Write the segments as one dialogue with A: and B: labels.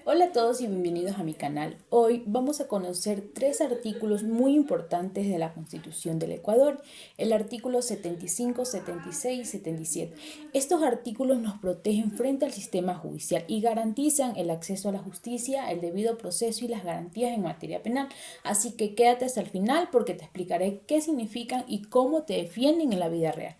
A: Hola a todos y bienvenidos a mi canal. Hoy vamos a conocer tres artículos muy importantes de la Constitución del Ecuador, el artículo 75, 76 y 77. Estos artículos nos protegen frente al sistema judicial y garantizan el acceso a la justicia, el debido proceso y las garantías en materia penal. Así que quédate hasta el final porque te explicaré qué significan y cómo te defienden en la vida real.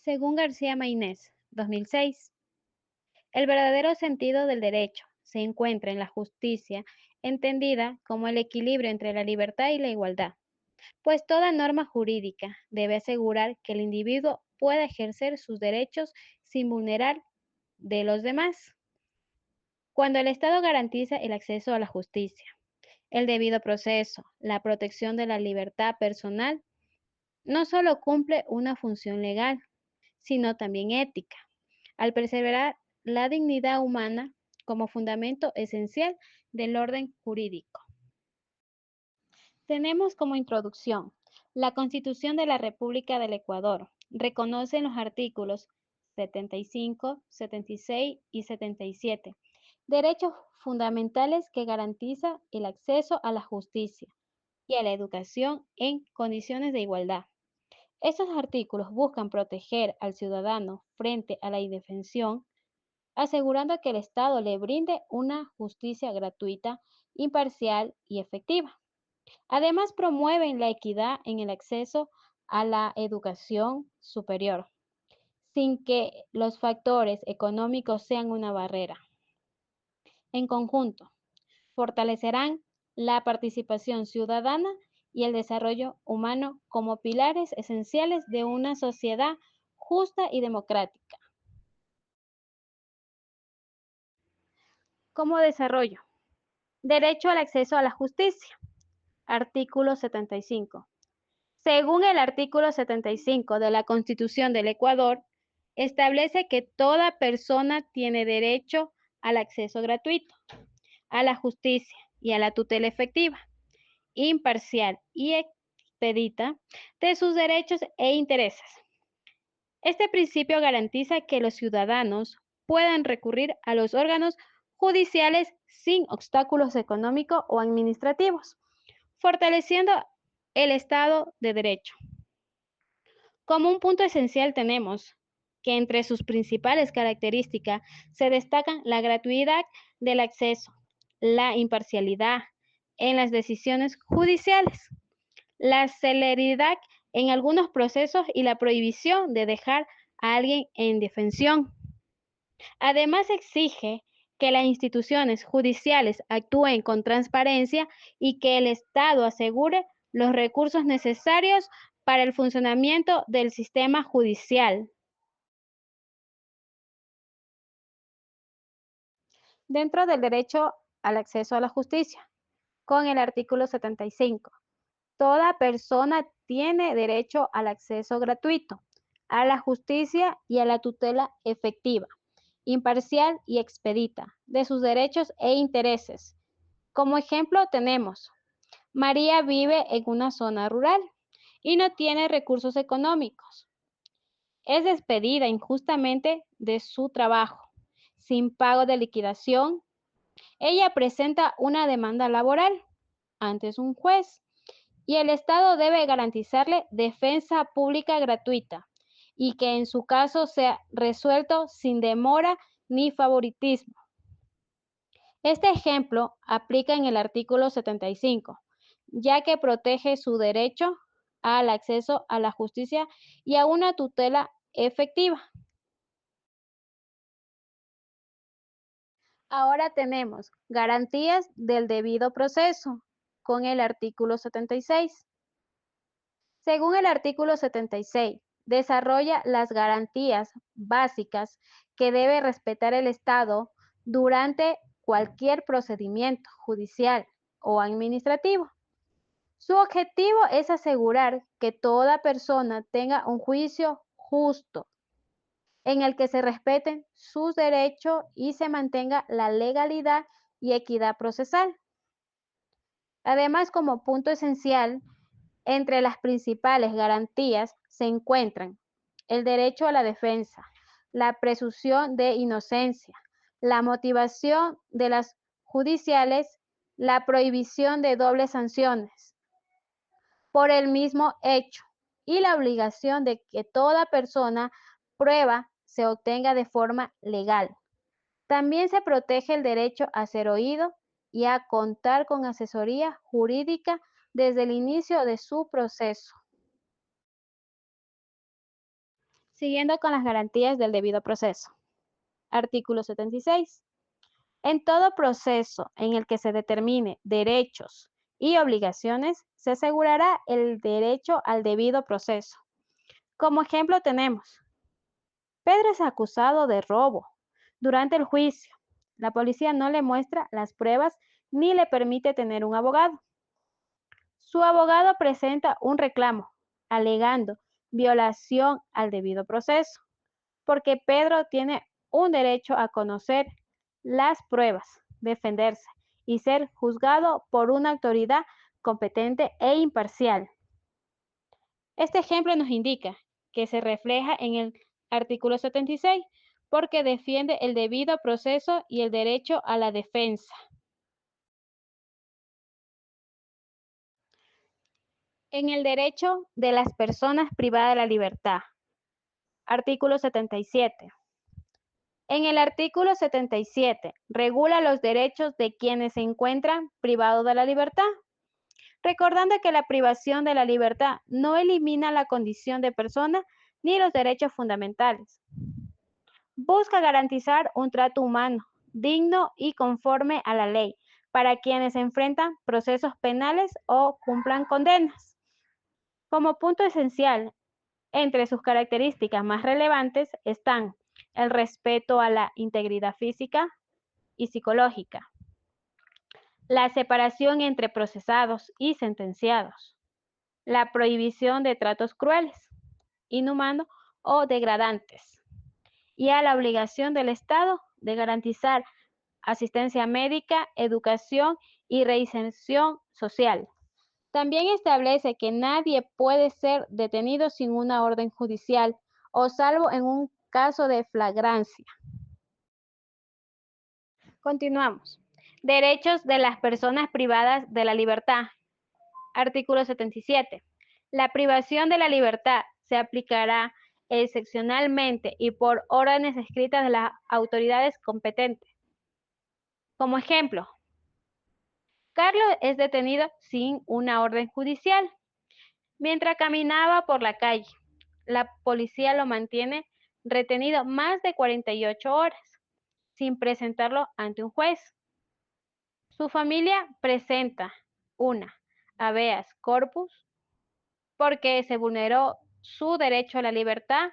B: Según García Maynés, 2006, el verdadero sentido del derecho se encuentra en la justicia, entendida como el equilibrio entre la libertad y la igualdad, pues toda norma jurídica debe asegurar que el individuo pueda ejercer sus derechos sin vulnerar de los demás. Cuando el Estado garantiza el acceso a la justicia, el debido proceso, la protección de la libertad personal, no solo cumple una función legal, sino también ética al preservar la dignidad humana como fundamento esencial del orden jurídico. Tenemos como introducción la Constitución de la República del Ecuador. Reconoce en los artículos 75, 76 y 77 derechos fundamentales que garantiza el acceso a la justicia y a la educación en condiciones de igualdad. Estos artículos buscan proteger al ciudadano frente a la indefensión, asegurando que el Estado le brinde una justicia gratuita, imparcial y efectiva. Además, promueven la equidad en el acceso a la educación superior, sin que los factores económicos sean una barrera. En conjunto, fortalecerán la participación ciudadana y el desarrollo humano como pilares esenciales de una sociedad justa y democrática. Como desarrollo, derecho al acceso a la justicia. Artículo 75. Según el artículo 75 de la Constitución del Ecuador, establece que toda persona tiene derecho al acceso gratuito, a la justicia y a la tutela efectiva, imparcial y expedita de sus derechos e intereses. Este principio garantiza que los ciudadanos puedan recurrir a los órganos judiciales sin obstáculos económicos o administrativos, fortaleciendo el Estado de Derecho. Como un punto esencial tenemos que entre sus principales características se destacan la gratuidad del acceso, la imparcialidad en las decisiones judiciales, la celeridad en algunos procesos y la prohibición de dejar a alguien en defensión. Además, exige que las instituciones judiciales actúen con transparencia y que el Estado asegure los recursos necesarios para el funcionamiento del sistema judicial. Dentro del derecho al acceso a la justicia, con el artículo 75, toda persona tiene derecho al acceso gratuito, a la justicia y a la tutela efectiva, imparcial y expedita de sus derechos e intereses. Como ejemplo tenemos, María vive en una zona rural y no tiene recursos económicos. Es despedida injustamente de su trabajo, sin pago de liquidación. Ella presenta una demanda laboral ante un juez y el Estado debe garantizarle defensa pública gratuita y que en su caso sea resuelto sin demora ni favoritismo. Este ejemplo aplica en el artículo 75, ya que protege su derecho al acceso a la justicia y a una tutela efectiva. Ahora tenemos garantías del debido proceso con el artículo 76. Según el artículo 76, desarrolla las garantías básicas que debe respetar el Estado durante cualquier procedimiento judicial, o administrativo. Su objetivo es asegurar que toda persona tenga un juicio justo, en el que se respeten sus derechos y se mantenga la legalidad y equidad procesal. Además, como punto esencial, entre las principales garantías se encuentran el derecho a la defensa, la presunción de inocencia, la motivación de las judiciales, la prohibición de dobles sanciones por el mismo hecho y la obligación de que toda persona prueba se obtenga de forma legal. También se protege el derecho a ser oído y a contar con asesoría jurídica desde el inicio de su proceso. Siguiendo con las garantías del debido proceso. Artículo 76. En todo proceso en el que se determine derechos y obligaciones, se asegurará el derecho al debido proceso. Como ejemplo tenemos, Pedro es acusado de robo. Durante el juicio, la policía no le muestra las pruebas ni le permite tener un abogado. Su abogado presenta un reclamo, alegando violación al debido proceso, porque Pedro tiene un derecho a conocer las pruebas, defenderse y ser juzgado por una autoridad competente e imparcial. Este ejemplo nos indica que se refleja en el artículo 76 porque defiende el debido proceso y el derecho a la defensa. En el derecho de las personas privadas de la libertad, artículo 77. En el artículo 77 regula los derechos de quienes se encuentran privados de la libertad, recordando que la privación de la libertad no elimina la condición de persona ni los derechos fundamentales. Busca garantizar un trato humano, digno y conforme a la ley para quienes enfrentan procesos penales o cumplan condenas. Como punto esencial, entre sus características más relevantes están el respeto a la integridad física y psicológica, la separación entre procesados y sentenciados, la prohibición de tratos crueles, inhumanos o degradantes, y a la obligación del Estado de garantizar asistencia médica, educación y reinserción social. También establece que nadie puede ser detenido sin una orden judicial o salvo en un caso de flagrancia. Continuamos. Derechos de las personas privadas de la libertad. Artículo 77. La privación de la libertad se aplicará excepcionalmente y por órdenes escritas de las autoridades competentes. Como ejemplo, Carlos es detenido sin una orden judicial mientras caminaba por la calle. La policía lo mantiene retenido más de 48 horas sin presentarlo ante un juez. Su familia presenta una habeas corpus porque se vulneró su derecho a la libertad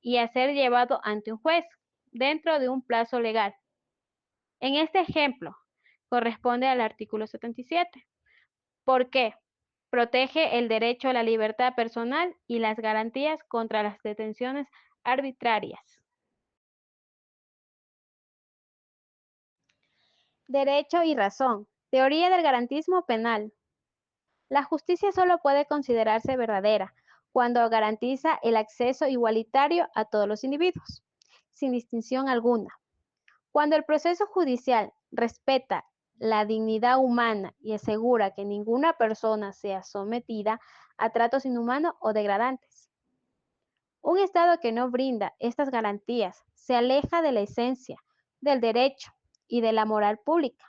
B: y a ser llevado ante un juez dentro de un plazo legal. En este ejemplo, corresponde al artículo 77. ¿Por qué? Protege el derecho a la libertad personal y las garantías contra las detenciones arbitrarias. Derecho y razón. Teoría del garantismo penal. La justicia solo puede considerarse verdadera cuando garantiza el acceso igualitario a todos los individuos, sin distinción alguna. Cuando el proceso judicial respeta la dignidad humana y asegura que ninguna persona sea sometida a tratos inhumanos o degradantes. Un Estado que no brinda estas garantías se aleja de la esencia del derecho y de la moral pública.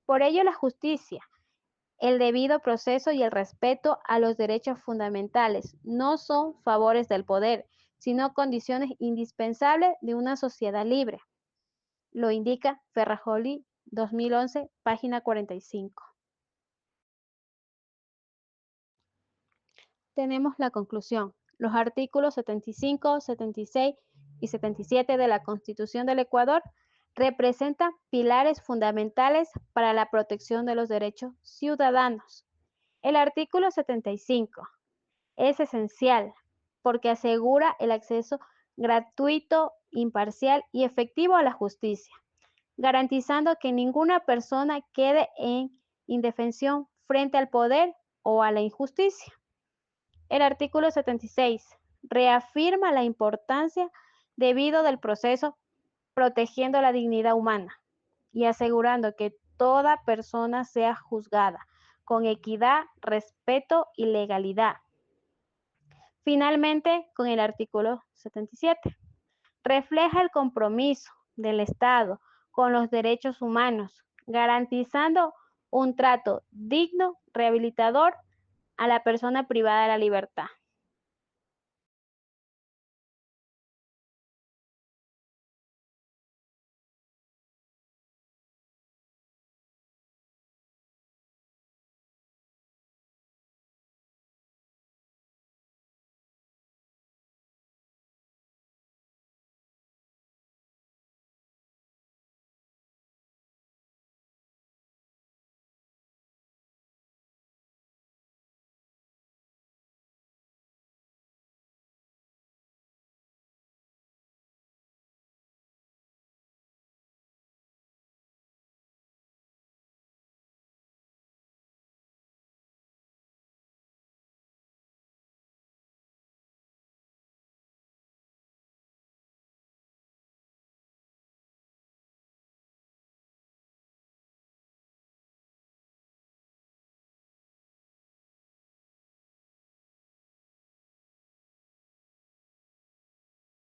B: Por ello, la justicia, el debido proceso y el respeto a los derechos fundamentales no son favores del poder, sino condiciones indispensables de una sociedad libre. Lo indica Ferrajoli 2011, página 45. Tenemos la conclusión. Los artículos 75, 76 y 77 de la Constitución del Ecuador representan pilares fundamentales para la protección de los derechos ciudadanos. El artículo 75 es esencial porque asegura el acceso gratuito, imparcial y efectivo a la justicia, garantizando que ninguna persona quede en indefensión frente al poder o a la injusticia. El artículo 76 reafirma la importancia debido del proceso protegiendo la dignidad humana y asegurando que toda persona sea juzgada con equidad, respeto y legalidad. Finalmente, con el artículo 77, refleja el compromiso del Estado con los derechos humanos, garantizando un trato digno, rehabilitador a la persona privada de la libertad.